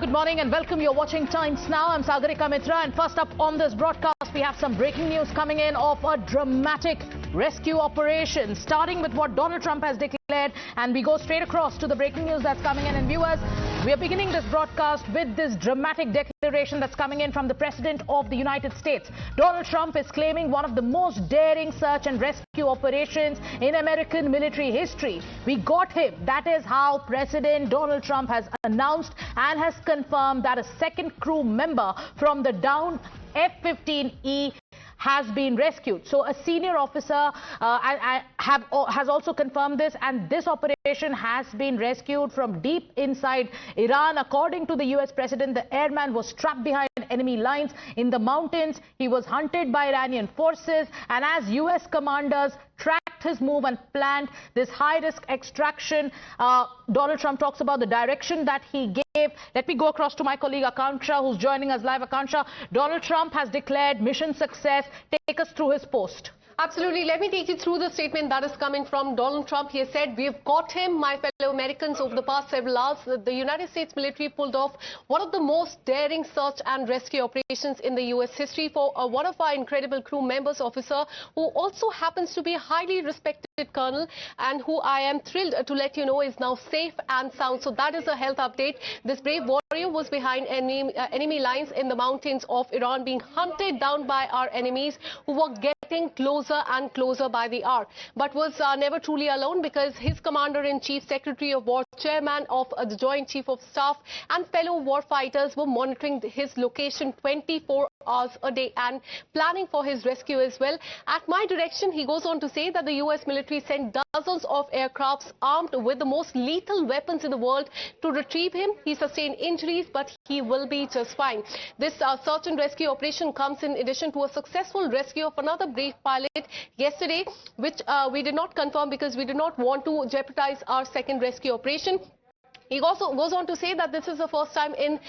good morning and welcome. You're watching Times Now. I'm Sagarika Mitra, and first up on this broadcast, we have some breaking news coming in of a dramatic rescue operation, starting with what Donald Trump has declared, and we go straight across to the breaking news that's coming in. And viewers, we are beginning this broadcast with this dramatic declaration that's coming in from the President of the United States. Donald Trump is claiming one of the most daring search and rescue operations in American military history. We got him. That is how President Donald Trump has announced and has confirmed that a second crew member from the downed F-15E has been rescued. So a senior officer has also confirmed this, and this operation has been rescued from deep inside Iran. According to the US president, the airman was trapped behind enemy lines in the mountains. He was hunted by Iranian forces, and as US commanders tracked his move and planned this high-risk extraction, Donald Trump talks about the direction that he gave. Let me go across to my colleague Akansha, who's joining us live. Akansha, Donald Trump has declared mission success. Take us through his post. Absolutely. Let me take you through the statement that is coming from Donald Trump. He has said, "We've got him, my fellow Americans." Over the past several hours, the United States military pulled off one of the most daring search and rescue operations in the U.S. history for one of our incredible crew members, officer, who also happens to be a highly respected colonel, and who I am thrilled to let you know is now safe and sound. So that is a health update. This brave warrior was behind enemy lines in the mountains of Iran, being hunted down by our enemies, who were getting closer and closer by the hour, but was never truly alone, because his commander-in-chief, Secretary of War, chairman of the Joint Chief of Staff, and fellow war fighters were monitoring his location 24 hours a day and planning for his rescue as well. At my direction, he goes on to say that the US military sent dozens of aircrafts armed with the most lethal weapons in the world to retrieve him. He sustained injuries, but he will be just fine. This search and rescue operation comes in addition to a successful rescue of another brave pilot yesterday, which we did not confirm because we did not want to jeopardize our second rescue operation. He also goes on to say that this is the first time in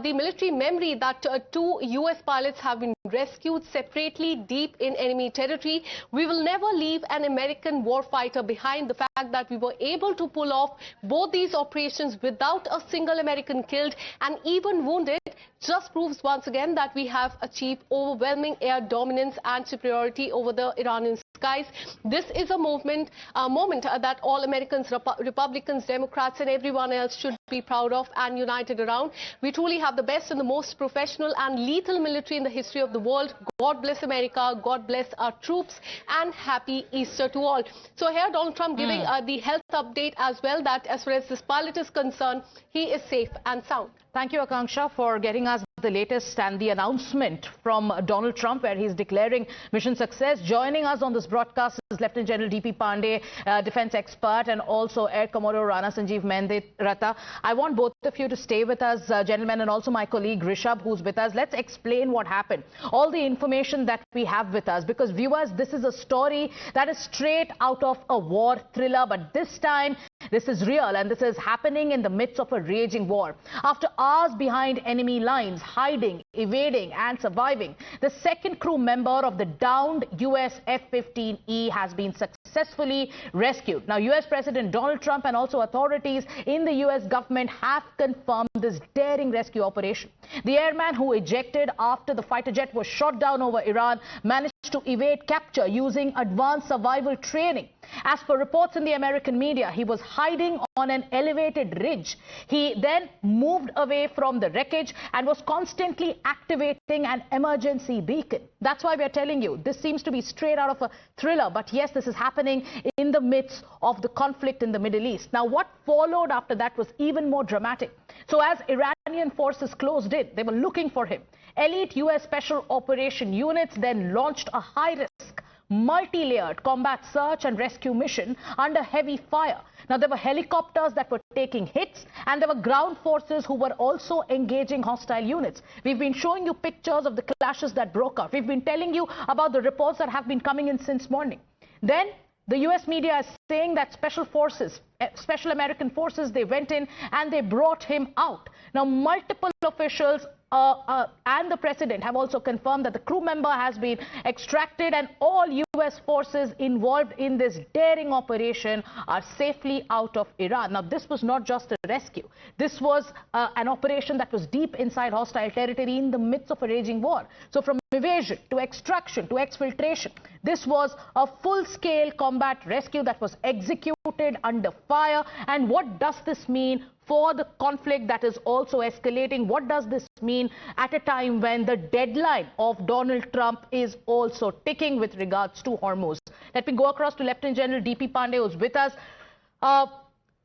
the military memory that two US pilots have been rescued separately deep in enemy territory. We will never leave an American warfighter behind. The fact that we were able to pull off both these operations without a single American killed and even wounded just proves once again that we have achieved overwhelming air dominance and superiority over the Iranian skies. This is a moment that all Americans, Republicans, Democrats, and everyone else should be proud of and united around. We truly have the best and the most professional and lethal military in the history of the world. God bless America, God bless our troops, and happy Easter to all. So here Donald Trump giving the health update as well, that as far as this pilot is concerned, he is safe and sound. Thank you, Akansha, for getting us the latest and the announcement from Donald Trump, where he's declaring mission success. Joining us on this broadcast is Lieutenant General D.P. Pandey, defense expert, and also Air Commodore Rana Sanjeev Mendiratta. I want both of you to stay with us, gentlemen, and also my colleague Rishabh, who's with us. Let's explain what happened. All the information that we have with us, because viewers, this is a story that is straight out of a war thriller, but this time this is real, and this is happening in the midst of a raging war. After hours behind enemy lines, hiding, evading, and surviving, the second crew member of the downed US F-15E has been successfully rescued. Now, US President Donald Trump and also authorities in the US government have confirmed this daring rescue operation. The airman who ejected after the fighter jet was shot down over Iran managed to evade capture using advanced survival training. As per reports in the American media, he was hiding on an elevated ridge. He then moved away from the wreckage and was constantly activating an emergency beacon. That's why we are telling you, this seems to be straight out of a thriller. But yes, this is happening in the midst of the conflict in the Middle East. Now, what followed after that was even more dramatic. So as Iranian forces closed in, they were looking for him. Elite US Special Operation Units then launched a high-risk, multi-layered combat search and rescue mission under heavy fire. Now, there were helicopters that were taking hits, and there were ground forces who were also engaging hostile units. We've been showing you pictures of the clashes that broke out. We've been telling you about the reports that have been coming in since morning. Then the US media is saying that special American forces, they went in and they brought him out. Now, multiple officials and the president have also confirmed that the crew member has been extracted and all U.S. forces involved in this daring operation are safely out of Iran. Now, this was not just a rescue. This was an operation that was deep inside hostile territory in the midst of a raging war. So from evasion to extraction to exfiltration, this was a full-scale combat rescue that was executed under fire. And what does this mean for the conflict that is also escalating? What does this mean at a time when the deadline of Donald Trump is also ticking with regards to Hormuz? Let me go across to Lieutenant General D.P. Pandey, who's with us.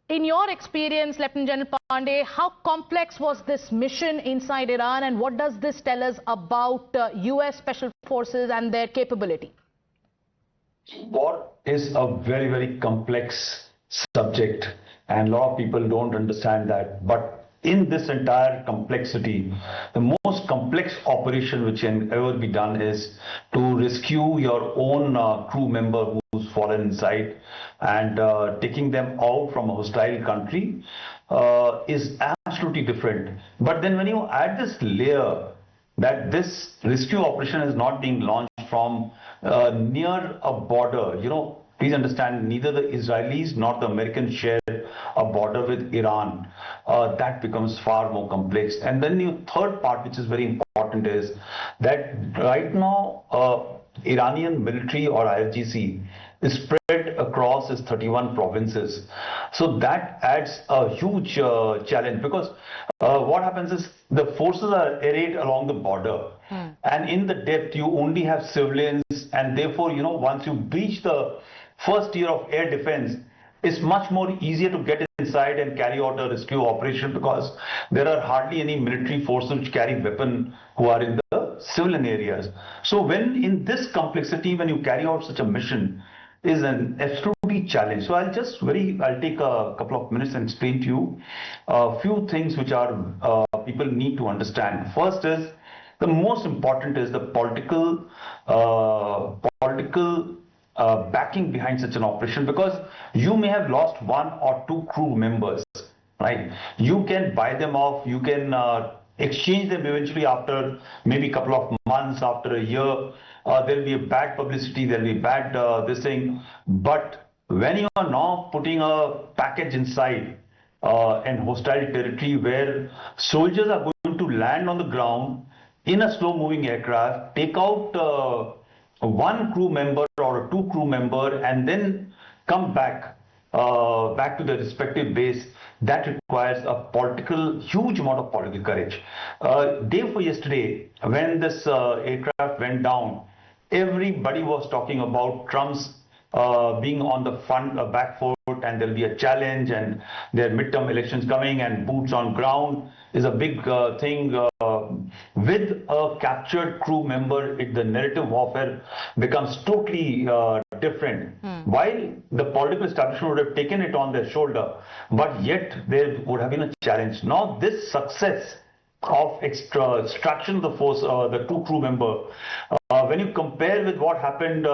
In your experience, Lieutenant General Pandey, how complex was this mission inside Iran, and what does this tell us about U.S. Special Forces and their capability? War is a very, very complex subject, and a lot of people don't understand that. But in this entire complexity, the most complex operation which can ever be done is to rescue your own crew member who's fallen inside, and taking them out from a hostile country is absolutely different. But then when you add this layer that this rescue operation is not being launched from near a border, please understand, neither the Israelis nor the Americans share a border with Iran. That becomes far more complex. And then the third part, which is very important, is that right now Iranian military or IRGC is spread across its 31 provinces. So that adds a huge challenge, because what happens is the forces are arrayed along the border. And in the depth, you only have civilians, and therefore, once you breach the first tier of air defense, it's much more easier to get inside and carry out a rescue operation, because there are hardly any military forces which carry weapons who are in the civilian areas. So when in this complexity, when you carry out such a mission, is an absolutely challenge. So I'll take a couple of minutes and explain to you a few things which are people need to understand. First is, the most important is the political backing behind such an operation, because you may have lost one or two crew members, right? You can buy them off, you can exchange them eventually after maybe a couple of months, after a year. There'll be a bad publicity, there'll be bad this thing. But when you are now putting a package inside an hostile territory where soldiers are going to land on the ground in a slow moving aircraft, take out one crew member or two crew member, and then come back to the respective base, that requires a huge amount of political courage. Day before yesterday, when this aircraft went down, everybody was talking about Trump's being on the back foot, and there'll be a challenge, and there are midterm elections coming, and boots on ground is a big thing. With a captured crew member, the narrative warfare becomes totally different. While the political establishment would have taken it on their shoulder, but yet there would have been a challenge. Now this success of extraction of the force, the two crew member, when you compare with what happened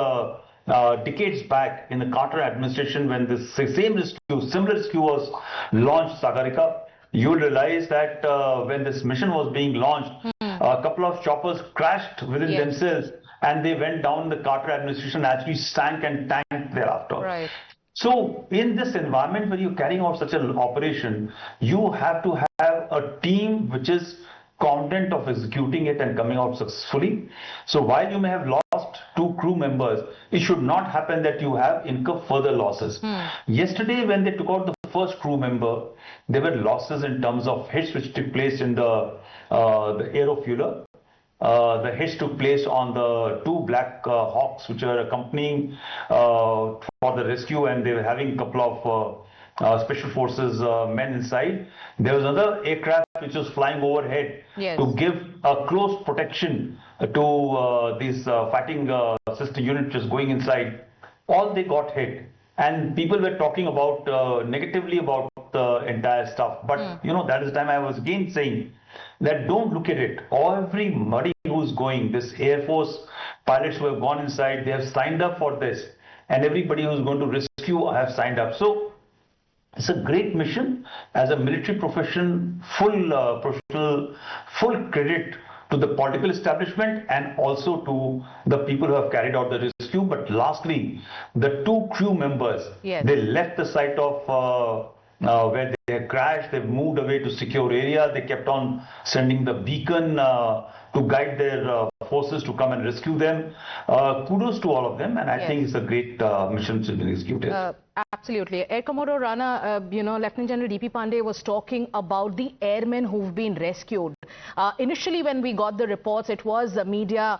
decades back in the Carter administration, when this similar rescue was launched, Sagarika, you will realize that when this mission was being launched, a couple of choppers crashed within themselves, and they went down. The Carter administration actually sank and tanked thereafter. Right. So in this environment where you're carrying out such an operation, you have to have a team which is confident of executing it and coming out successfully. So while you may have lost two crew members, it should not happen that you have incurred further losses. Yesterday, when they took out the first crew member, there were losses in terms of hits which took place in the aerofueler. The hits took place on the two Black Hawks which are accompanying for the rescue, and they were having a couple of special forces men inside. There was another aircraft which was flying overhead to give a close protection to this fighting system unit which is going inside. All they got hit, and people were talking about negatively about the entire stuff. But that is the time I was again saying that don't look at it. Everybody who's going, this Air Force pilots who have gone inside, they have signed up for this, and everybody who's going to rescue have signed up. So it's a great mission. As a military profession, full professional full credit to the political establishment and also to the people who have carried out the rescue. But lastly, the two crew members, Yes. they left the site of where they had crashed. They moved away to secure area. They kept on sending the beacon to guide their forces to come and rescue them. Kudos to all of them, and I Yes. think it's a great mission to be executed. Absolutely. Air Commodore Rana, Lieutenant General D.P. Pandey was talking about the airmen who've been rescued. Initially, when we got the reports, it was the media,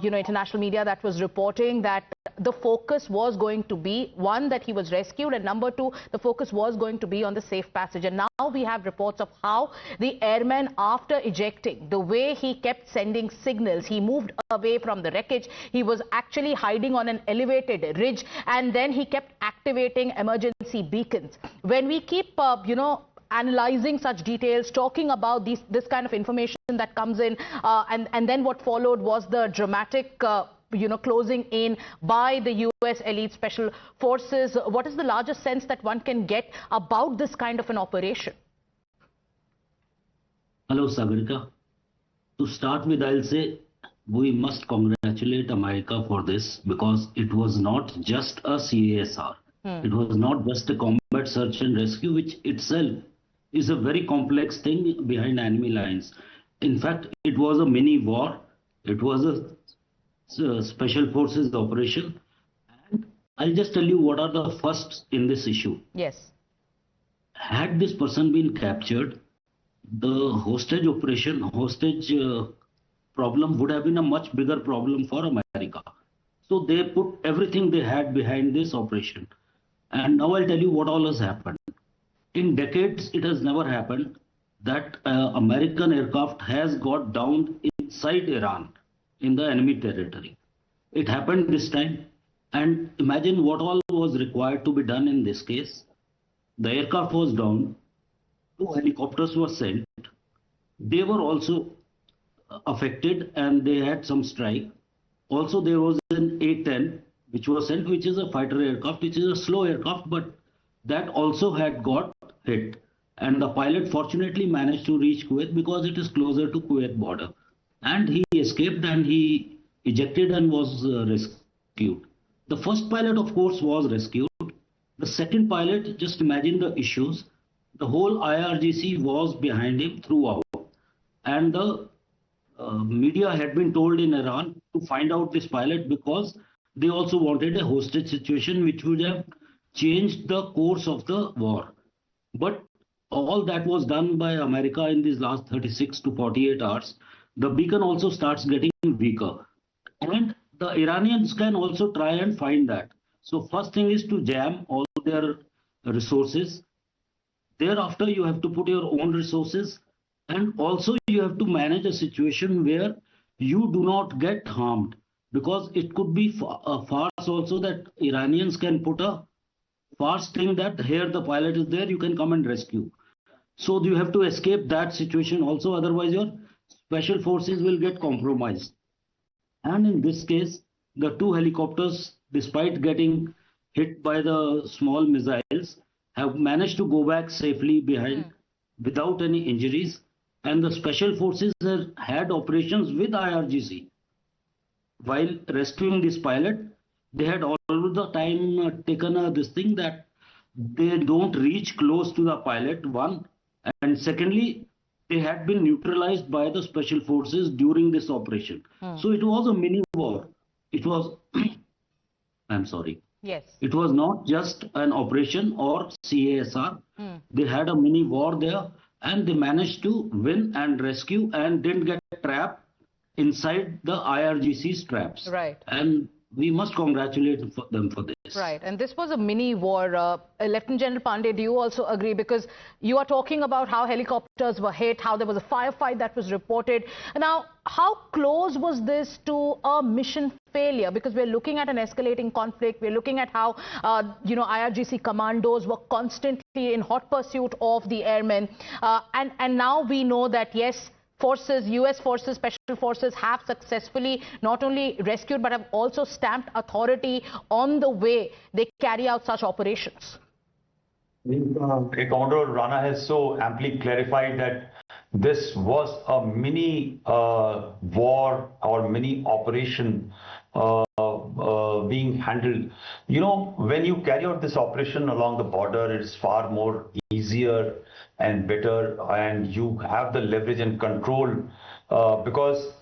international media that was reporting that the focus was going to be, one, that he was rescued, and number two, the focus was going to be on the safe passage. And now we have reports of how the airman, after ejecting, the way he kept sending signals, he moved away from the wreckage. He was actually hiding on an elevated ridge, and then he kept activating emergency beacons. When we keep, analyzing such details, talking about this kind of information that comes in, and then what followed was the dramatic closing in by the U.S. elite special forces. What is the largest sense that one can get about this kind of an operation? Hello, Sagarika. To start with, I'll say we must congratulate America for this, because it was not just a CASR. It was not just a combat search and rescue, which itself is a very complex thing behind enemy lines. In fact, it was a mini war. It was a special forces operation. And I'll just tell you what are the firsts in this issue. Yes. Had this person been captured, the hostage problem would have been a much bigger problem for America. So they put everything they had behind this operation. And now I'll tell you what all has happened. In decades, it has never happened that American aircraft has got down inside Iran in the enemy territory. It happened this time. And imagine what all was required to be done in this case. The aircraft was down. 2 helicopters were sent. They were also affected and they had some strike. Also, there was an A-10 which was sent, which is a fighter aircraft, which is a slow aircraft, but that also had got hit. And the pilot fortunately managed to reach Kuwait because it is closer to Kuwait border. And he escaped and he ejected and was rescued. The first pilot, of course, was rescued. The second pilot, just imagine the issues. The whole IRGC was behind him throughout. And the media had been told in Iran to find out this pilot because they also wanted a hostage situation which would have changed the course of the war. But all that was done by America in these last 36 to 48 hours. The beacon also starts getting weaker. And the Iranians can also try and find that. So first thing is to jam all their resources. Thereafter, you have to put your own resources. And also you have to manage a situation where you do not get harmed. Because it could be a farce also that Iranians can put a farce thing that here the pilot is there, you can come and rescue. So you have to escape that situation also, otherwise your special forces will get compromised. And in this case, the 2 helicopters, despite getting hit by the small missiles, have managed to go back safely behind without any injuries. And the special forces had operations with IRGC. While rescuing this pilot, they had all the time taken this thing that they don't reach close to the pilot, one. And secondly, they had been neutralized by the special forces during this operation. So it was a mini war. It was, I'm sorry. Yes. It was not just an operation or CASR. They had a mini war there and they managed to win and rescue and didn't get trapped inside the IRGC's traps. Right. And we must congratulate them for this. Right. And this was a mini war. Lieutenant General Pandey, do you also agree? Because you are talking about how helicopters were hit, how there was a firefight that was reported. Now, how close was this to a mission failure? Because we're looking at an escalating conflict. We're looking at how, IRGC commandos were constantly in hot pursuit of the airmen. And now we know that, yes, forces, US forces, special forces have successfully not only rescued but have also stamped authority on the way they carry out such operations. Commodore Rana has so amply clarified that this was a mini war or mini operation being handled. You know, when you carry out this operation along the border, it's far more easier and better, and you have the leverage and control because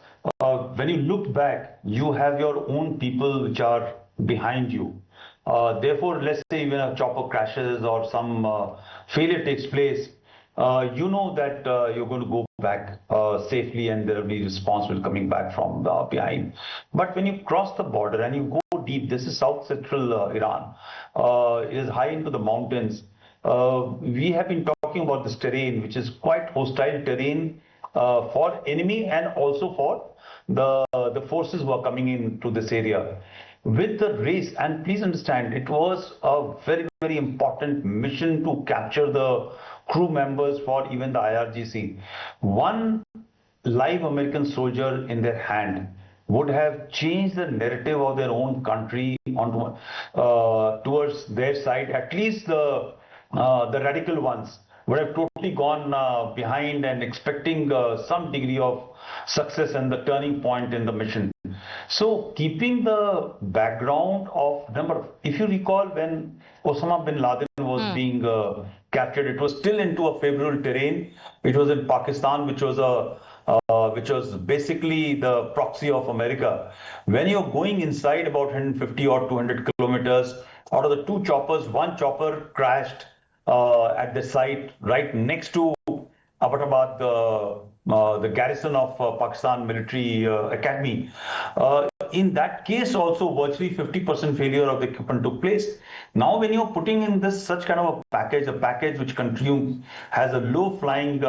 when you look back, you have your own people which are behind you. Therefore, let's say even a chopper crashes or some failure takes place, you know that you're going to go back safely and there will be responsible coming back from behind. But when you cross the border and you go deep, this is south central Iran, it is high into the mountains. We have been talking about this terrain, which is quite hostile terrain for enemy and also for the forces who are coming into this area. With the race, and please understand, it was a very, very important mission to capture the crew members for even the IRGC. One live American soldier in their hand would have changed the narrative of their own country onto, towards their side. At least the radical ones would have totally gone behind and expecting some degree of success and the turning point in the mission. So keeping the background of number, if you recall when Osama bin Laden was being captured, it was still into a favorable terrain. It was in Pakistan, which was basically the proxy of America. When you're going inside about 150 or 200 kilometers, out of the two choppers, one chopper crashed at the site right next to Abbottabad, the garrison of Pakistan Military Academy. In that case also virtually 50% failure of the equipment took place. Now when you're putting in this such kind of a package which has a low flying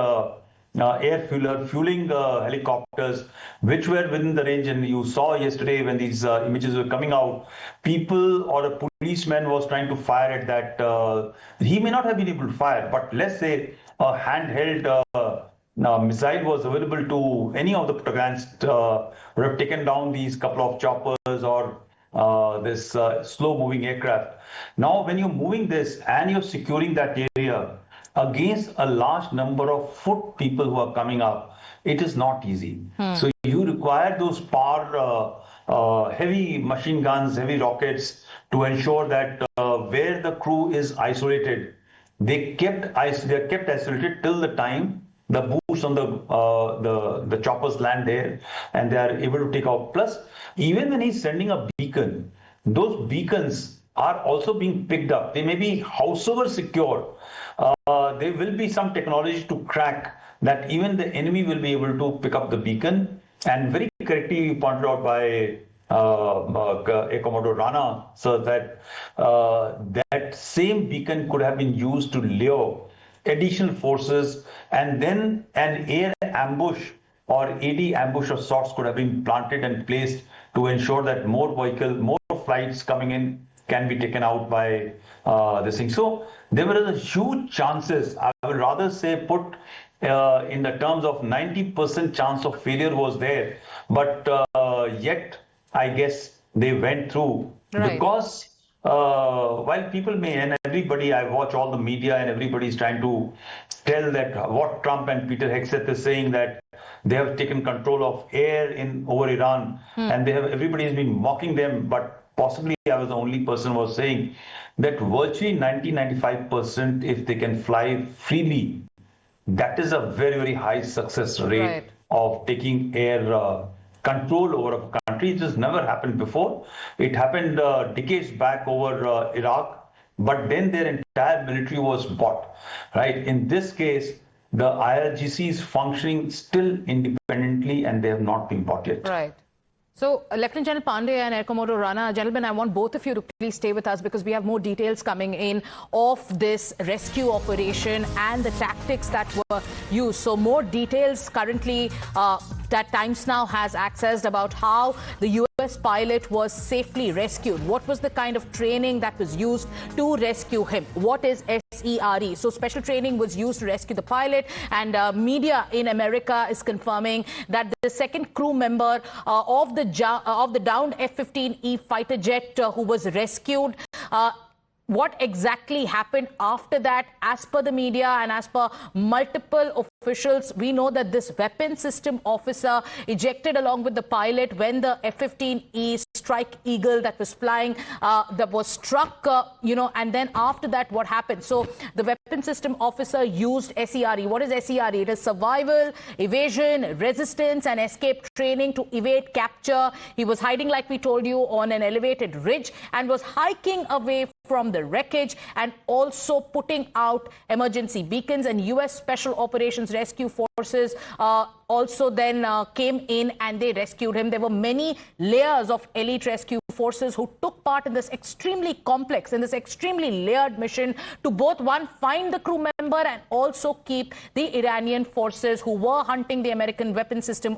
air fueling helicopters which were within the range, and you saw yesterday when these images were coming out, people or a policeman was trying to fire at that. He may not have been able to fire, but let's say a handheld missile was available to any of the protagonists, would have taken down these couple of choppers or this slow moving aircraft. Now when you're moving this and you're securing that area against a large number of foot people who are coming up, it is not easy. So you require those heavy machine guns, heavy rockets to ensure that where the crew is isolated, they are kept isolated till the time the boots on the choppers land there and they are able to take out. Plus, even when he's sending a beacon, those beacons are also being picked up. They may be howsoever secure. There will be some technology to crack that even the enemy will be able to pick up the beacon. And very correctly pointed out by Air Commodore Rana, so that that same beacon could have been used to lure additional forces, and then an air ambush or AD ambush of sorts could have been planted and placed to ensure that more flights coming in can be taken out by this thing. So there were a huge chances. I would rather say put in the terms of 90% chance of failure was there, but yet I guess they went through because while people may, and everybody, I watch all the media and everybody is trying to tell that what Trump and Peter Hegseth is saying, that they have taken control of air over Iran, and everybody has been mocking them, but possibly I was the only person who was saying that virtually 90-95% if they can fly freely, that is a very, very high success rate of taking air control over a country. It has never happened before. It happened decades back over Iraq, but then their entire military was bought, right? In this case, the IRGC is functioning still independently and they have not been bought yet. Right. So, Lieutenant General Pandey and Air Commodore Rana, gentlemen, I want both of you to please stay with us because we have more details coming in of this rescue operation and the tactics that were used. So, more details currently that Times Now has accessed about how the US pilot was safely rescued. What was the kind of training that was used to rescue him? What is SERE? So special training was used to rescue the pilot, and media in America is confirming that the second crew member of the downed F-15E fighter jet who was rescued, what exactly happened after that, as per the media and as per multiple officials. We know that this weapon system officer ejected along with the pilot when the F-15E Strike Eagle that was flying that was struck, and then after that what happened? So the weapon system officer used SERE. What is SERE? It is survival, evasion, resistance and escape training to evade capture. He was hiding, like we told you, on an elevated ridge and was hiking away from the wreckage and also putting out emergency beacons. And U.S. Special Operations Rescue Forces also then came in and they rescued him. There were many layers of elite rescue forces who took part in this extremely complex, in this extremely layered mission to both, one, find the crew member and also keep the Iranian forces who were hunting the American weapon system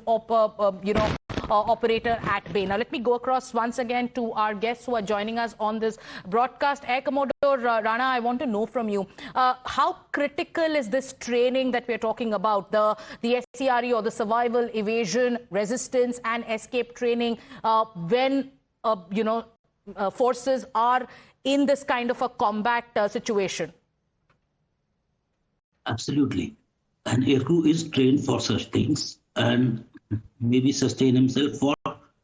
operator at bay. Now, let me go across once again to our guests who are joining us on this broadcast. Air Commodore Rana, I want to know from you, how critical is this training that we're talking about, the SERE or the survival, evasion, resistance and escape training when, forces are in this kind of a combat situation? Absolutely. An aircrew is trained for such things and maybe sustain himself for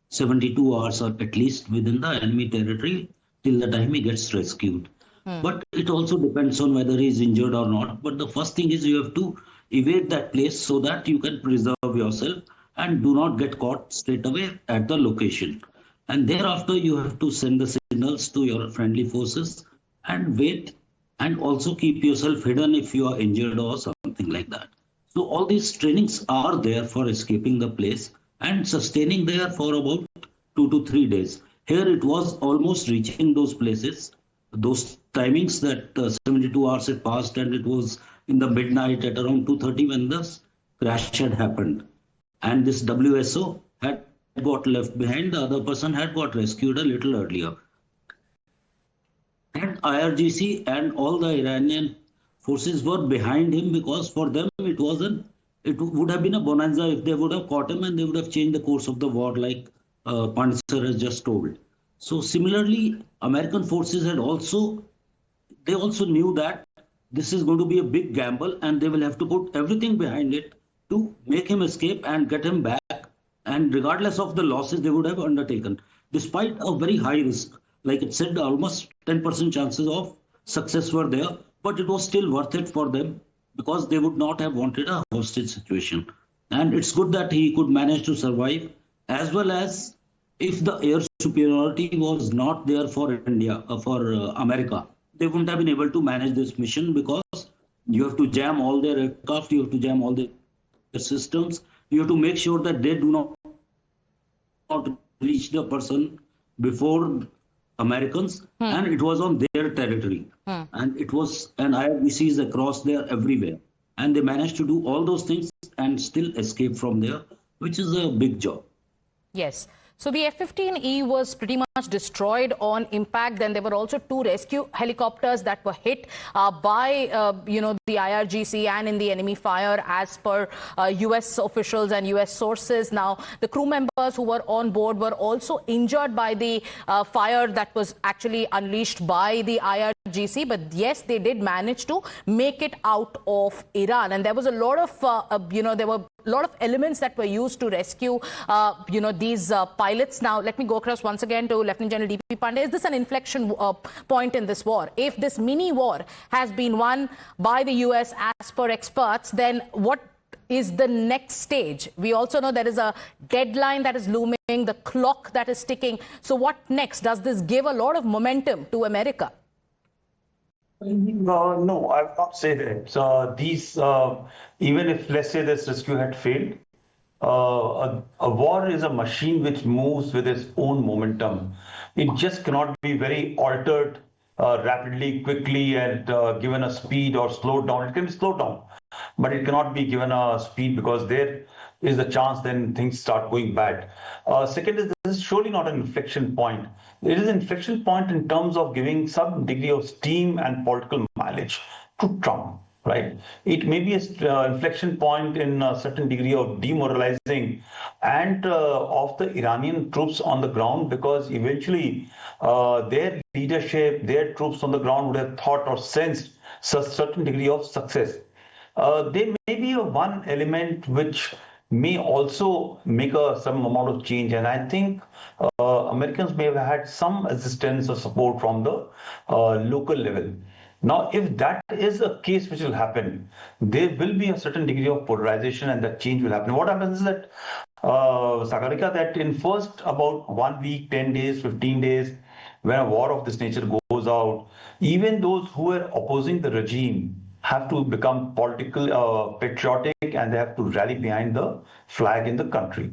72 hours or at least within the enemy territory till the time he gets rescued. But it also depends on whether he is injured or not. But the first thing is you have to evade that place so that you can preserve yourself and do not get caught straight away at the location. And thereafter you have to send the signals to your friendly forces and wait, and also keep yourself hidden if you are injured or something like that. So all these trainings are there for escaping the place and sustaining there for about 2 to 3 days. Here it was almost reaching those places, those timings that 72 hours had passed, and it was in the midnight at around 2:30 when the crash had happened. And this WSO had got left behind, the other person had got rescued a little earlier. And IRGC and all the Iranian forces were behind him because for them it would have been a bonanza if they would have caught him and they would have changed the course of the war like Pandit sir has just told. So similarly, American forces had also knew that this is going to be a big gamble and they will have to put everything behind it to make him escape and get him back. And regardless of the losses they would have undertaken, despite a very high risk, like it said, almost 10% chances of success were there, but it was still worth it for them because they would not have wanted a hostage situation. And it's good that he could manage to survive, as well as if the air superiority was not there for India, for America, they wouldn't have been able to manage this mission because you have to jam all their aircraft, you have to jam all their systems, you have to make sure that they do not reach the person before Americans, and it was on their territory. And it was an IRGCs across there everywhere. And they managed to do all those things and still escape from there, which is a big job. Yes. So the F-15E was pretty much destroyed on impact. Then there were also 2 rescue helicopters that were hit by, the IRGC and in the enemy fire, as per U.S. officials and U.S. sources. Now, the crew members who were on board were also injured by the fire that was actually unleashed by the IRGC. But yes, they did manage to make it out of Iran. And there was a lot of, there were a lot of elements that were used to rescue, these pilots. Now, let me go across once again to Lieutenant General D.P. Pandey. Is this an inflection point in this war? If this mini war has been won by the U.S. as per experts, then what is the next stage? We also know there is a deadline that is looming, the clock that is ticking. So what next? Does this give a lot of momentum to America? No, I would not say that. So these, even if, let's say, this rescue had failed, a war is a machine which moves with its own momentum. It just cannot be very altered rapidly, quickly, and given a speed or slowed down. It can be slowed down, but it cannot be given a speed because there is the chance then things start going bad. Second is, this is surely not an inflection point. It is an inflection point in terms of giving some degree of steam and political mileage to Trump, right? It may be an inflection point in a certain degree of demoralizing and of the Iranian troops on the ground, because eventually their leadership, their troops on the ground would have thought or sensed a certain degree of success. There may be one element which may also make some amount of change, and I think Americans may have had some assistance or support from the local level. Now, if that is a case which will happen, there will be a certain degree of polarization and that change will happen. What happens is that, Sagarika, that in first about 1 week, 10 days, 15 days, when a war of this nature goes out, even those who are opposing the regime have to become political, patriotic, and they have to rally behind the flag in the country.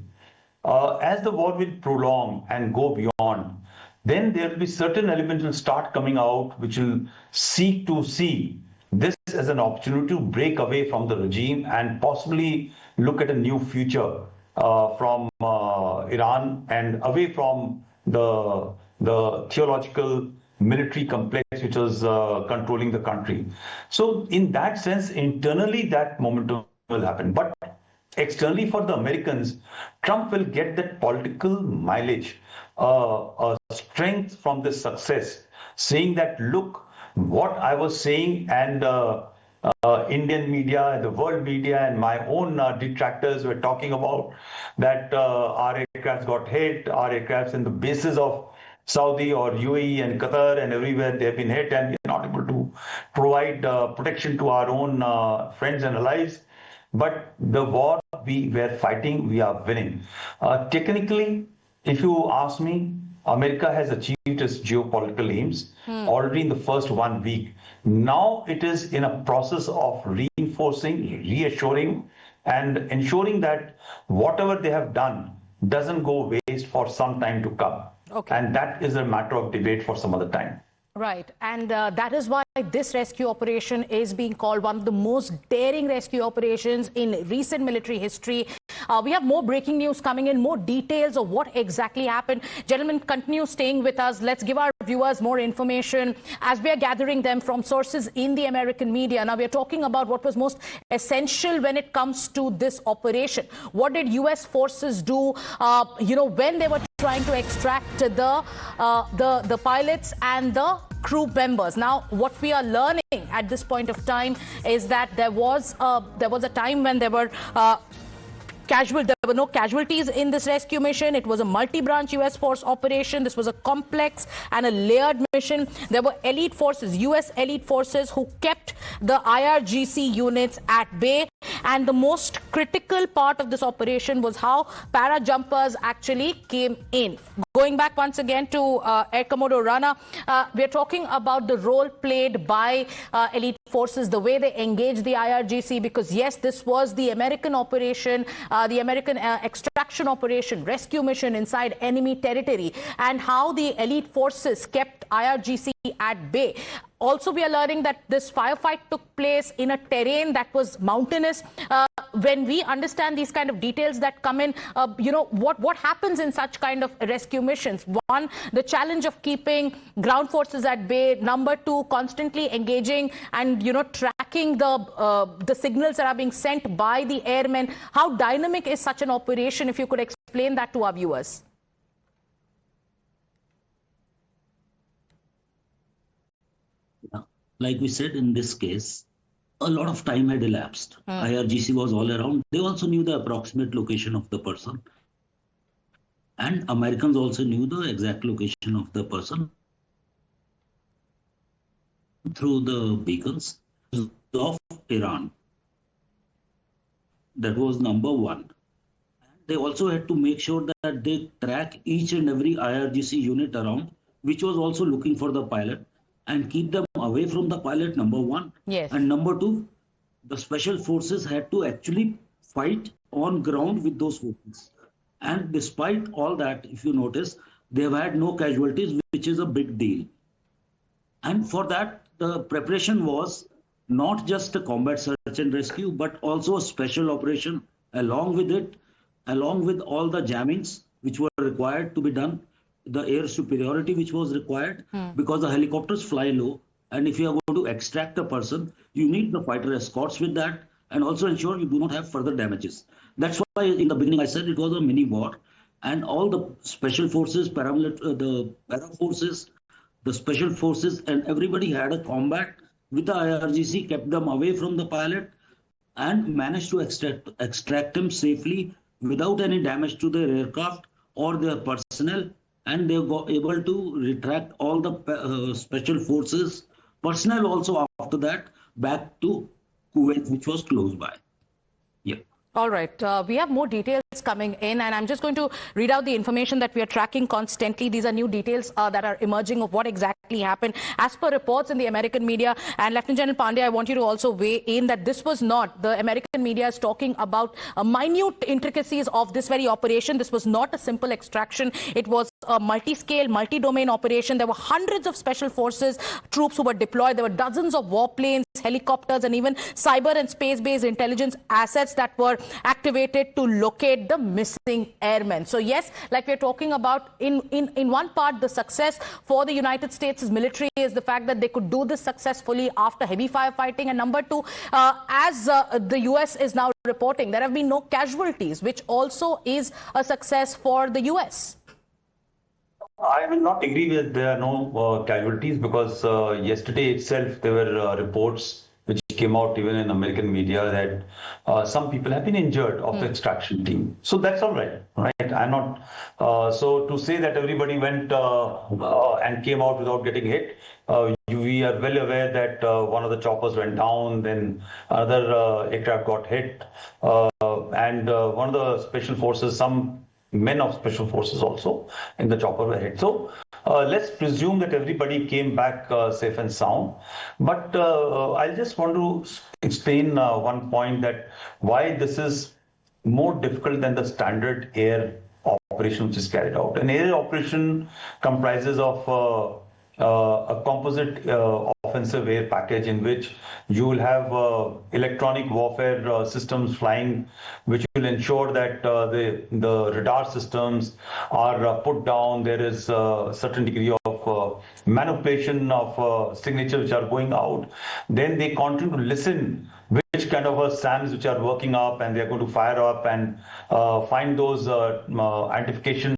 As the war will prolong and go beyond, then there will be certain elements will start coming out which will seek to see this as an opportunity to break away from the regime and possibly look at a new future from Iran and away from the theological military complex which was controlling the country. So in that sense, internally that momentum will happen. But externally for the Americans, Trump will get that political mileage, strength from this success, saying that, look, what I was saying and Indian media and the world media and my own detractors were talking about that our aircrafts got hit, our aircrafts in the bases of Saudi or UAE and Qatar and everywhere they have been hit, and we are not able to provide protection to our own friends and allies. But the war we were fighting, we are winning. Technically, if you ask me, America has achieved its geopolitical aims already in the first 1 week. Now it is in a process of reinforcing, reassuring, and ensuring that whatever they have done doesn't go waste for some time to come. Okay. And that is a matter of debate for some other time. Right. And that is why this rescue operation is being called one of the most daring rescue operations in recent military history. We have more breaking news coming in, more details of what exactly happened. Gentlemen, continue staying with us. Let's give our viewers more information as we are gathering them from sources in the American media. Now, we're talking about what was most essential when it comes to this operation. What did U.S. forces do, when they were trying to extract the pilots and the crew members? Now, what we are learning at this point of time is that there was a time when there were no casualties in this rescue mission. It was a multi-branch U.S. force operation. This was a complex and a layered mission. There were elite forces, U.S. elite forces, who kept the IRGC units at bay. And the most critical part of this operation was how para jumpers actually came in. Going back once again to Air Commodore Rana, we're talking about the role played by elite forces, the way they engaged the IRGC, because yes, this was the American operation, the American extraction operation, rescue mission inside enemy territory, and how the elite forces kept IRGC at bay. Also, we are learning that this firefight took place in a terrain that was mountainous. When we understand these kind of details that come in, what happens in such kind of rescue missions? One, the challenge of keeping ground forces at bay. Number two, constantly engaging and tracking the signals that are being sent by the airmen. How dynamic is such an operation? If you could explain that to our viewers. Like we said, in this case, a lot of time had elapsed. IRGC was all around. They also knew the approximate location of the person. And Americans also knew the exact location of the person through the beacons of Iran. That was number one. They also had to make sure that they track each and every IRGC unit around, which was also looking for the pilot, and keep them away from the pilot, number one. Yes. And number two, the special forces had to actually fight on ground with those forces. And despite all that, if you notice, they've had no casualties, which is a big deal. And for that, the preparation was not just a combat search and rescue, but also a special operation along with it, along with all the jammings which were required to be done, the air superiority which was required, because the helicopters fly low. And if you are going to extract a person, you need the fighter escorts with that, and also ensure you do not have further damages. That's why in the beginning I said it was a mini war, and all the special forces, the para forces, the special forces, and everybody had a combat with the IRGC, kept them away from the pilot, and managed to extract them safely without any damage to their aircraft or their personnel. And they were able to retract all the special forces personnel also after that back to Kuwait, which was close by. Yeah. All right. We have more details coming in, and I'm just going to read out the information that we are tracking constantly. These are new details that are emerging of what exactly happened. As per reports in the American media, and Lieutenant General Pandey, I want you to also weigh in that this was not, the American media is talking about minute intricacies of this very operation. This was not a simple extraction. It was a multi-scale, multi-domain operation. There were hundreds of special forces troops who were deployed. There were dozens of warplanes, helicopters, and even cyber and space-based intelligence assets that were activated to locate the missing airmen. So yes, like we're talking about, in one part, the success for the United States' military is the fact that they could do this successfully after heavy firefighting. And number two, as the US is now reporting, there have been no casualties, which also is a success for the US. I will not agree with there are no casualties, because yesterday itself there were reports which came out even in American media that some people have been injured of the extraction team. So that's all right, right? I'm not, so to say that everybody went and came out without getting hit, we are well aware that one of the choppers went down, then another aircraft got hit, and one of the special forces, some men of special forces also in the chopper were hit. So let's presume that everybody came back safe and sound. But I just want to explain one point, that why this is more difficult than the standard air operation which is carried out. An air operation comprises of a composite offensive air package in which you will have electronic warfare systems flying, which will ensure that the radar systems are put down. There is a certain degree of manipulation of signatures which are going out. Then they continue to listen which kind of SAMs which are working up, and they're going to fire up and find those identifications,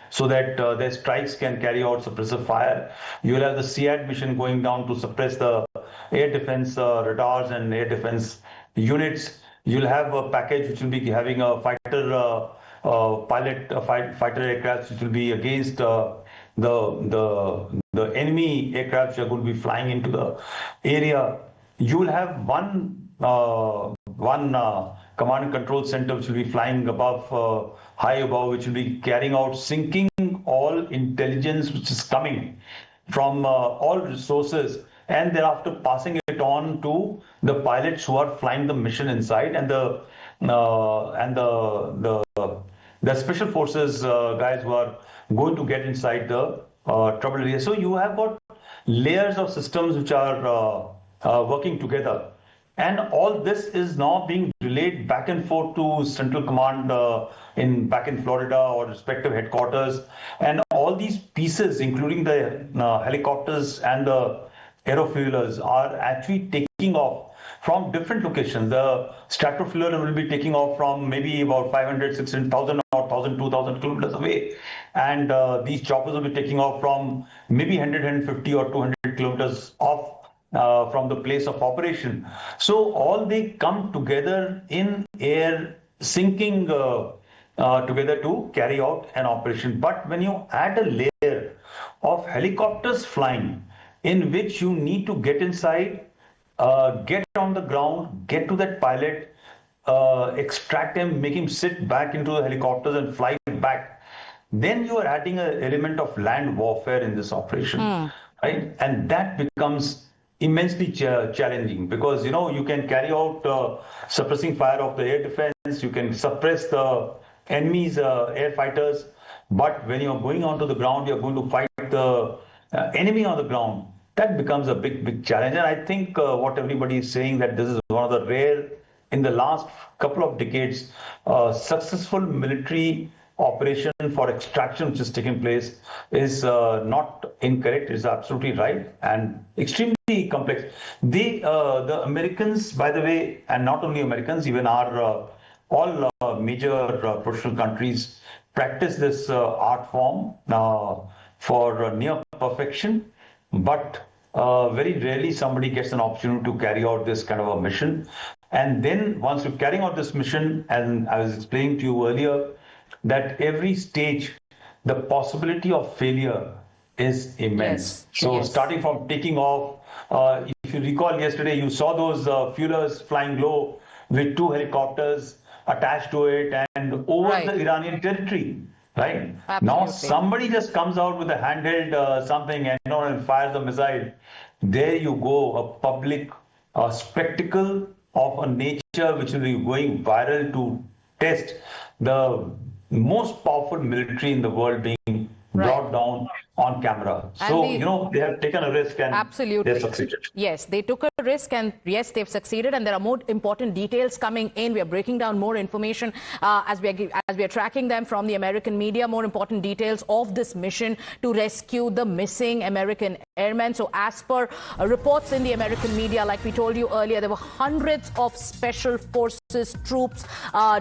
so that their strikes can carry out suppressive fire. You will have the SEAD mission going down to suppress the air defense radars and air defense units. You'll have a package which will be having a fighter fighter aircraft which will be against the enemy aircraft which are going to be flying into the area. You will have one command and control center which will be flying above, high above, which will be carrying out syncing all intelligence which is coming from all resources, and thereafter passing it on to the pilots who are flying the mission inside, and the special forces guys who are going to get inside the trouble area. So you have got layers of systems which are working together. And all this is now being relayed back and forth to Central Command back in Florida or respective headquarters. And all these pieces, including the helicopters and the aerofuelers, are actually taking off from different locations. The stratofueler will be taking off from maybe about 500, 600,000 or 1,000, 2,000 kilometers away. And these choppers will be taking off from maybe 100, 150 or 200 kilometers off from the place of operation. So all they come together in air, syncing together to carry out an operation. But when you add a layer of helicopters flying, in which you need to get inside, get on the ground, get to that pilot, extract him, make him sit back into the helicopters and fly back, then you are adding an element of land warfare in this operation, right? And that becomes immensely challenging, because you can carry out suppressing fire of the air defense, you can suppress the enemy's air fighters, but when you're going onto the ground, you're going to fight the enemy on the ground. That becomes a big challenge. And I think what everybody is saying, that this is one of the rare, in the last couple of decades, successful military operation for extraction which is taking place, is not incorrect. It's absolutely right and extremely complex. The Americans, by the way, and not only Americans, even our all major professional countries practice this art form for near perfection, but very rarely somebody gets an opportunity to carry out this kind of a mission. And then once you're carrying out this mission, and I was explaining to you earlier, that every stage, the possibility of failure is immense. Yes, So yes. starting from taking off, if you recall yesterday, you saw those fuelers flying low with 2 helicopters attached to it and over Right. the Iranian territory. Right Absolutely. now, somebody just comes out with a handheld something and fires a missile. There you go, a public spectacle of a nature which will be going viral to test the most powerful military in the world being brought down on camera. So, they have taken a risk and absolutely. they succeeded. Yes, they took a risk and yes, they've succeeded, and there are more important details coming in. We are breaking down more information as we are tracking them from the American media, more important details of this mission to rescue the missing American airmen. So as per reports in the American media, like we told you earlier, there were hundreds of special forces troops,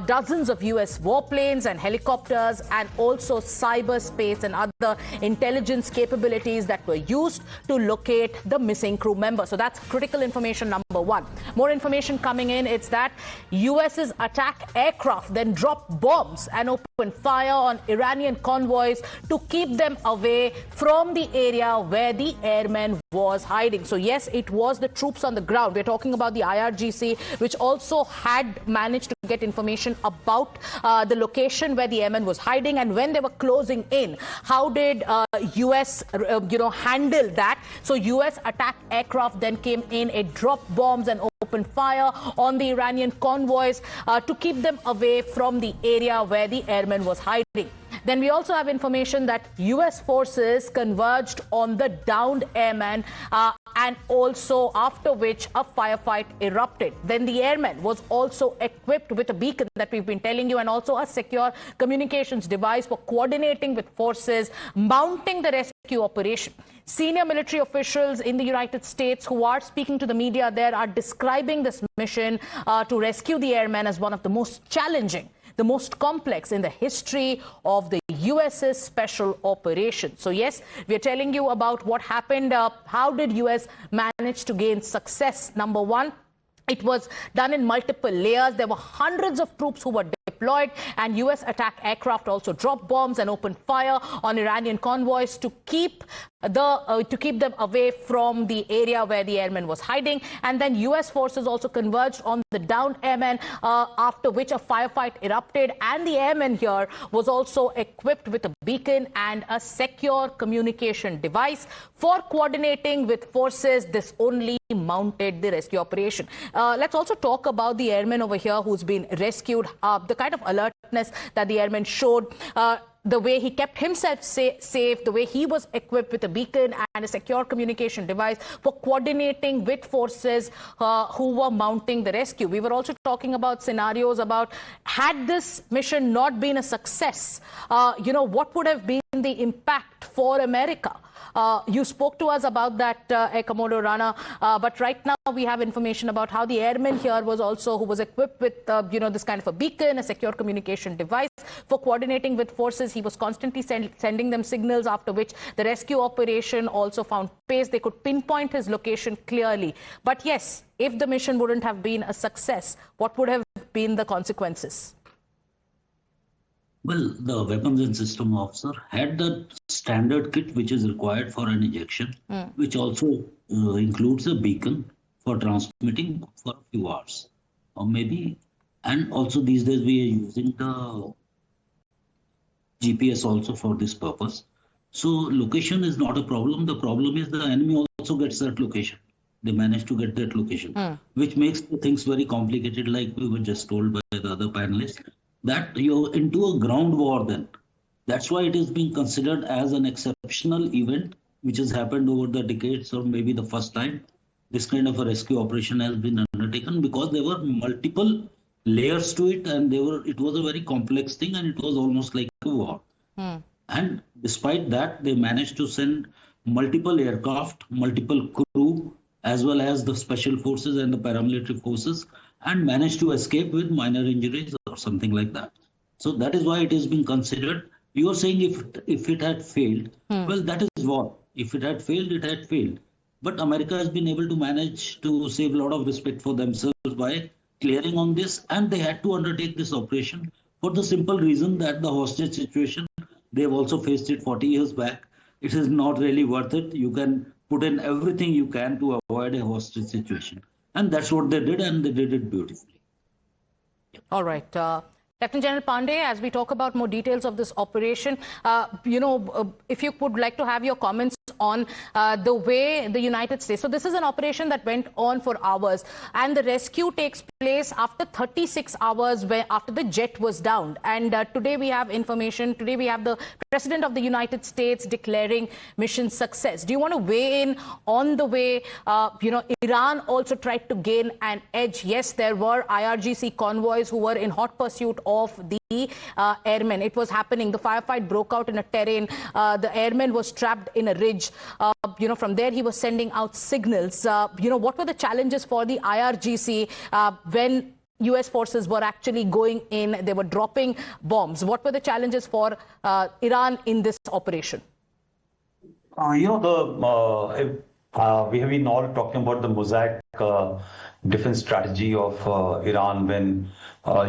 dozens of US warplanes and helicopters, and also cyberspace and other intelligence capabilities that were used to locate the missing crew member. So that's critical information number one. More information coming in. It's that US's attack aircraft then dropped bombs and opened fire on Iranian convoys to keep them away from the area where the airmen was hiding. So yes, it was the troops on the ground. We're talking about the IRGC, which also had managed to get information about the location where the airmen was hiding, and when they were closing in, how did US handle that? So US attack aircraft then came in, it dropped bombs and opened fire on the Iranian convoys to keep them away from the area where the airmen was hiding. Then we also have information that US forces converged on the downed airmen, and also after which a firefight erupted. Then the airman was also equipped with a beacon that we've been telling you, and also a secure communications device for coordinating with forces mounting the rescue operation. Senior military officials in the United States who are speaking to the media there are describing this mission to rescue the airmen as one of the most challenging, the most complex in the history of the US's special operation. So yes, we are telling you about what happened. How did US manage to gain success? Number one, it was done in multiple layers. There were hundreds of troops who were deployed, and US attack aircraft also dropped bombs and opened fire on Iranian convoys to keep them away from the area where the airman was hiding. And then US forces also converged on the downed airmen, after which a firefight erupted, and the airman here was also equipped with a beacon and a secure communication device for coordinating with forces. This only mounted the rescue operation. Let's also talk about the airman over here who's been rescued, the kind of alertness that the airman showed, the way he kept himself safe, the way he was equipped with a beacon and a secure communication device for coordinating with forces who were mounting the rescue. We were also talking about scenarios about, had this mission not been a success, what would have been the impact for America? You spoke to us about that, Air Commodore Rana, but right now we have information about how the airman here was also, who was equipped with, this kind of a beacon, a secure communication device for coordinating with forces. He was constantly sending them signals, after which the rescue operation also found pace. They could pinpoint his location clearly. But yes, if the mission wouldn't have been a success, what would have been the consequences? Well, the weapons and system officer had the standard kit which is required for an ejection, which also includes a beacon for transmitting for a few hours or maybe. And also these days we are using the GPS also for this purpose. So location is not a problem. The problem is the enemy also gets that location. They manage to get that location, which makes the things very complicated, like we were just told by the other panelists, that you're into a ground war then. That's why it is being considered as an exceptional event, which has happened over the decades, or maybe the first time this kind of a rescue operation has been undertaken, because there were multiple layers to it, and it was a very complex thing, and it was almost like a war. And despite that, they managed to send multiple aircraft, multiple crew, as well as the special forces and the paramilitary forces, and managed to escape with minor injuries or something like that. So that is why it is being considered. You are saying if it had failed, well, that is war. If it had failed, it had failed. But America has been able to manage to save a lot of respect for themselves by clearing on this, and they had to undertake this operation for the simple reason that the hostage situation, they've also faced it 40 years back. It is not really worth it. You can put in everything you can to avoid a hostage situation. And that's what they did, and they did it beautifully. All right. Lieutenant General Pandey, as we talk about more details of this operation, if you would like to have your comments on the way the United States. So this is an operation that went on for hours, and the rescue takes place after 36 hours after the jet was downed. And today we have information. Today we have the President of the United States declaring mission success. Do you want to weigh in on the way, Iran also tried to gain an edge? Yes, there were IRGC convoys who were in hot pursuit of the airmen. It was happening. The firefight broke out in a terrain. The airman was trapped in a ridge. From there he was sending out signals. What were the challenges for the IRGC when US forces were actually going in? They were dropping bombs. What were the challenges for Iran in this operation? We have been all talking about the mosaic defense strategy of Iran when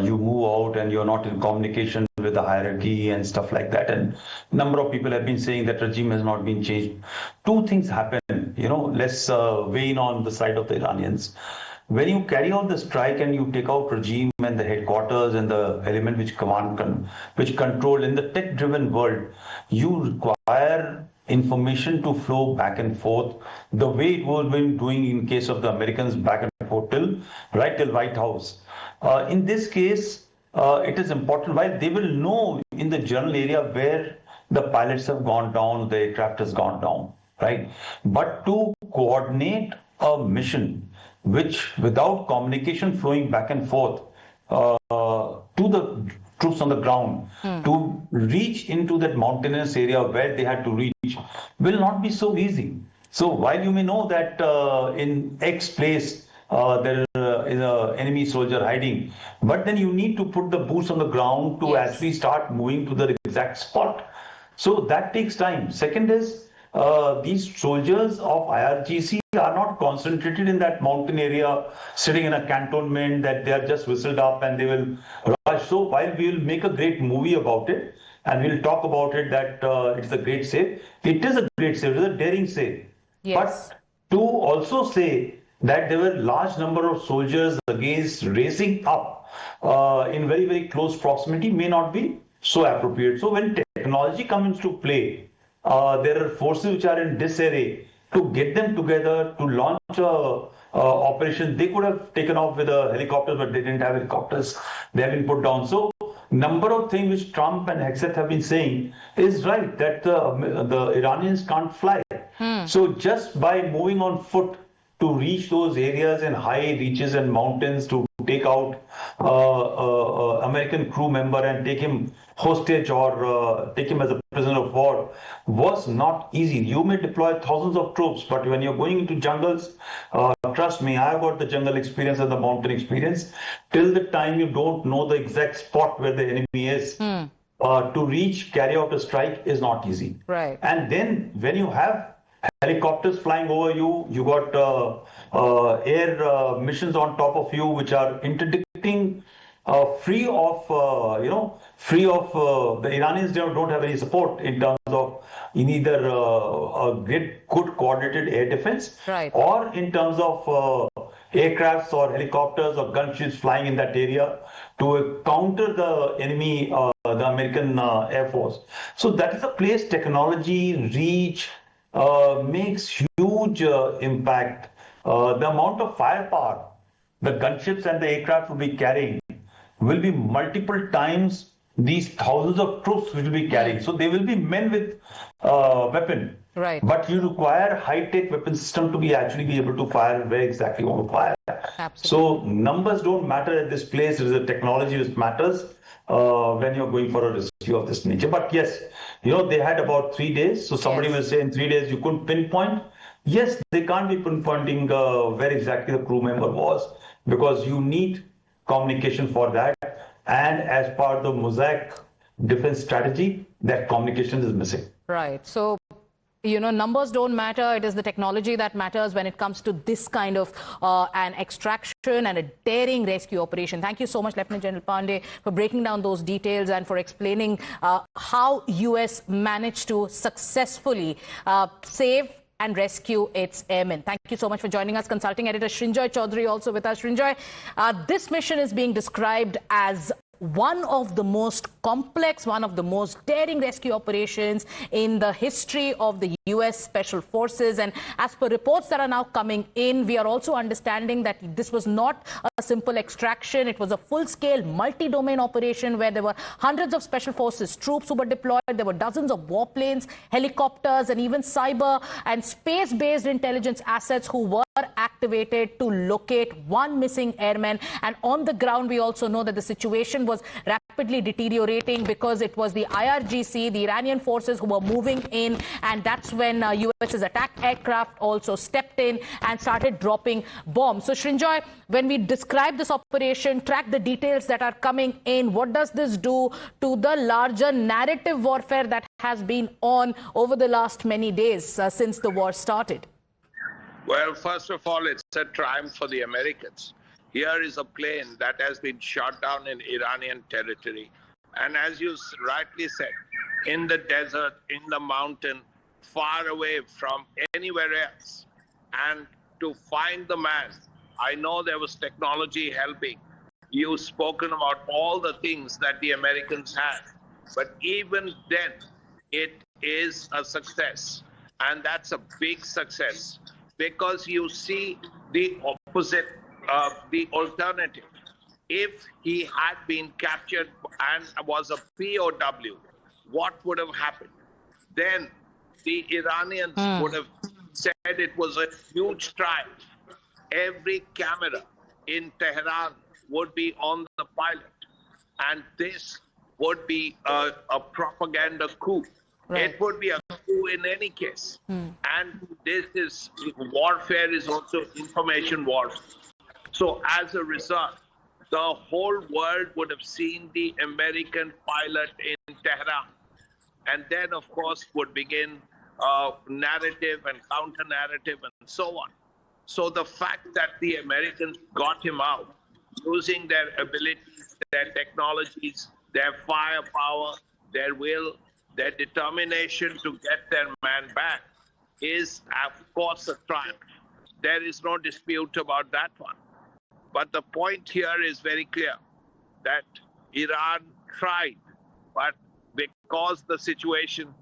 you move out and you're not in communication with the hierarchy and stuff like that. And a number of people have been saying that regime has not been changed. Two things happen, let's weigh in on the side of the Iranians. When you carry out the strike and you take out regime and the headquarters and the element which which control in the tech-driven world, you require information to flow back and forth the way it was been doing in case of the Americans back and forth till White House. In this case, it is important. While they will know in the general area where the pilots have gone down, the aircraft has gone down, right? But to coordinate a mission which without communication flowing back and forth to the troops on the ground to reach into that mountainous area where they had to reach will not be so easy. So while you may know that in X place there is an enemy soldier hiding, but then you need to put the boots on the ground to actually start moving to the exact spot. So that takes time. Second is these soldiers of IRGC are not concentrated in that mountain area, sitting in a cantonment that they are just whistled up and they will rush. So while we will make a great movie about it and we'll talk about it that it's a great save, it is a great save, it is a daring save. Yes. But to also say that there were large number of soldiers against racing up in very, very close proximity may not be so appropriate. So when technology comes into play, there are forces which are in disarray. To get them together to launch a operation, they could have taken off with a helicopter, but they didn't have helicopters. They have been put down. So number of things which Trump and Hexet have been saying is right, that the Iranians can't fly. So just by moving on foot to reach those areas in high reaches and mountains to take out American crew member and take him hostage or take him as a prisoner of war was not easy. You may deploy thousands of troops, but when you're going into jungles, trust me, I've got the jungle experience and the mountain experience. Till the time you don't know the exact spot where the enemy is, to carry out a strike is not easy. Right. And then when you have helicopters flying over you, you got air missions on top of you, which are interdicting, free of the Iranians don't have any support in terms of either a good coordinated air defense, or in terms of aircrafts or helicopters or gunships flying in that area to counter the enemy, the American Air Force. So that is a place technology, reach, makes huge impact. The amount of firepower the gunships and the aircraft will be carrying will be multiple times these thousands of troops which will be carrying. So they will be men with weapon. Right. But you require high-tech weapon system to be able to fire where exactly you want to fire. Absolutely. So numbers don't matter at this place. It is the technology which matters when you're going for a rescue of this nature. But yes, they had about 3 days. So somebody will say in 3 days you couldn't pinpoint. Yes, they can't be pinpointing where exactly the crew member was, because you need communication for that. And as part of the mosaic defense strategy, that communication is missing. Right. So You know, numbers don't matter. It is the technology that matters when it comes to this kind of an extraction and a daring rescue operation. Thank you so much, Lieutenant General Pandey, for breaking down those details and for explaining how US managed to successfully save and rescue its airmen. Thank you so much for joining us. Consulting editor Srinjoy Chaudhary also with us. Srinjoy, this mission is being described as one of the most complex, one of the most daring rescue operations in the history of the US Special Forces. And as per reports that are now coming in, we are also understanding that this was not a simple extraction. It was a full-scale, multi-domain operation where there were hundreds of Special Forces troops who were deployed. There were dozens of warplanes, helicopters, and even cyber and space-based intelligence assets who were activated to locate one missing airman. And on the ground, we also know that the situation was rapidly deteriorating because it was the IRGC, the Iranian forces, who were moving in, and that's when US's attack aircraft also stepped in and started dropping bombs. So Srinjoy, when we describe this operation, track the details that are coming in, what does this do to the larger narrative warfare that has been on over the last many days since the war started? Well, first of all, it's a triumph for the Americans. Here is a plane that has been shot down in Iranian territory. And as you rightly said, in the desert, in the mountain, far away from anywhere else. And to find the man, I know there was technology helping. You've spoken about all the things that the Americans had. But even then, it is a success. And that's a big success. Because you see the opposite, the alternative. If he had been captured and was a POW, what would have happened? Then the Iranians would have said it was a huge triumph. Every camera in Tehran would be on the pilot. And this would be a propaganda coup. Right. It would be a coup in any case. And this is warfare, is also information warfare. So as a result, the whole world would have seen the American pilot in Tehran. And then, of course, would begin narrative and counter-narrative and so on. So the fact that the Americans got him out, using their abilities, their technologies, their firepower, their will, their determination to get their man back is, of course, a triumph. There is no dispute about that one. But the point here is very clear, that Iran tried, but because the situation...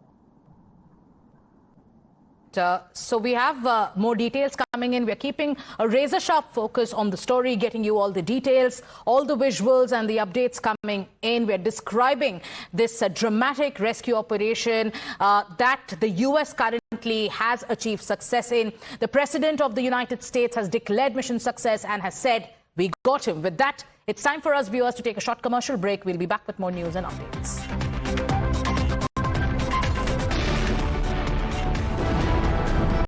So we have more details coming in. We're keeping a razor-sharp focus on the story, getting you all the details, all the visuals and the updates coming in. We're describing this dramatic rescue operation that the U.S. currently has achieved success in. The President of the United States has declared mission success and has said, we got him. With that, it's time for us viewers to take a short commercial break. We'll be back with more news and updates.